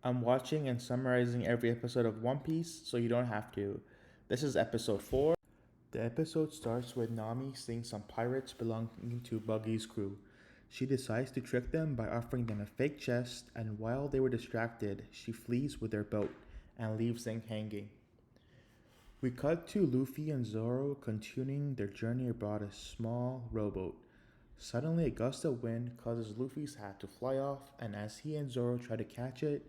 I'm watching and summarizing every episode of One Piece so you don't have to. This is episode 4. The episode starts with Nami seeing some pirates belonging to Buggy's crew. She decides to trick them by offering them a fake chest, and while they were distracted, she flees with their boat and leaves them hanging. We cut to Luffy and Zoro continuing their journey aboard a small rowboat. Suddenly, a gust of wind causes Luffy's hat to fly off, and as he and Zoro try to catch it,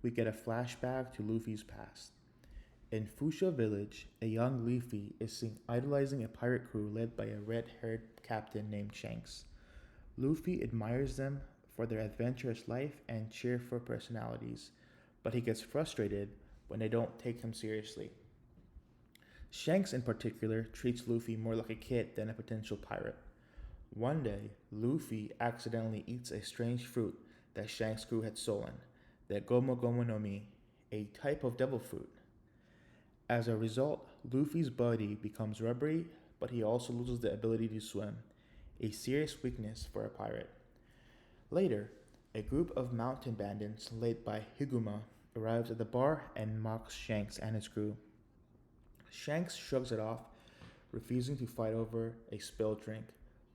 we get a flashback to Luffy's past. In Fuchsia Village, a young Luffy is seen idolizing a pirate crew led by a red haired captain named Shanks. Luffy admires them for their adventurous life and cheerful personalities, but he gets frustrated when they don't take him seriously. Shanks, in particular, treats Luffy more like a kid than a potential pirate. One day, Luffy accidentally eats a strange fruit that Shanks' crew had stolen, the Gomu Gomu no Mi, a type of devil fruit. As a result, Luffy's body becomes rubbery, but he also loses the ability to swim, a serious weakness for a pirate. Later, a group of mountain bandits led by Higuma arrives at the bar and mocks Shanks and his crew. Shanks shrugs it off, refusing to fight over a spilled drink.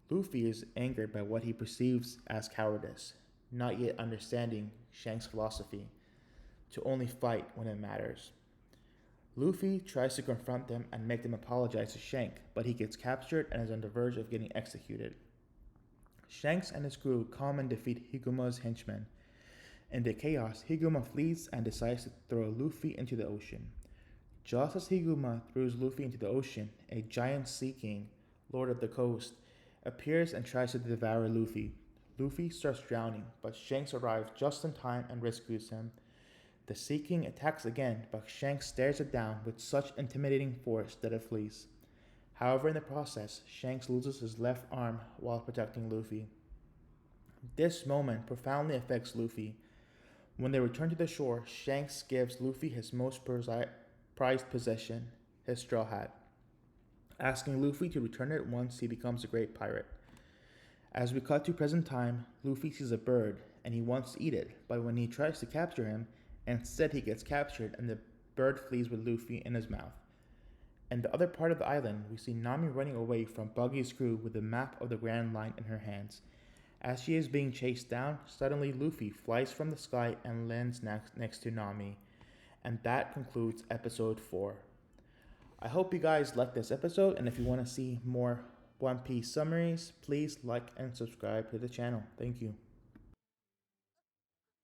Luffy is angered by what he perceives as cowardice, not yet understanding Shanks' philosophy to only fight when it matters. Luffy tries to confront them and make them apologize to Shank, but he gets captured and is on the verge of getting executed. Shanks and his crew come and defeat Higuma's henchmen. In the chaos, Higuma flees and decides to throw Luffy into the ocean. Just as Higuma throws Luffy into the ocean, a giant sea king, Lord of the Coast, appears and tries to devour Luffy. Luffy starts drowning, but Shanks arrives just in time and rescues him. The Sea King attacks again, but Shanks stares it down with such intimidating force that it flees. However, in the process, Shanks loses his left arm while protecting Luffy. This moment profoundly affects Luffy. When they return to the shore, Shanks gives Luffy his most prized possession, his straw hat, asking Luffy to return it once he becomes a great pirate. As we cut to present time, Luffy sees a bird and he wants to eat it, but when he tries to capture him, instead he gets captured and the bird flees with Luffy in his mouth. In the other part of the island, we see Nami running away from Buggy's crew with the map of the Grand Line in her hands. As she is being chased down, suddenly Luffy flies from the sky and lands next to Nami. And that concludes episode 4. I hope you guys liked this episode, and if you want to see more One Piece summaries, please like and subscribe to the channel. Thank you.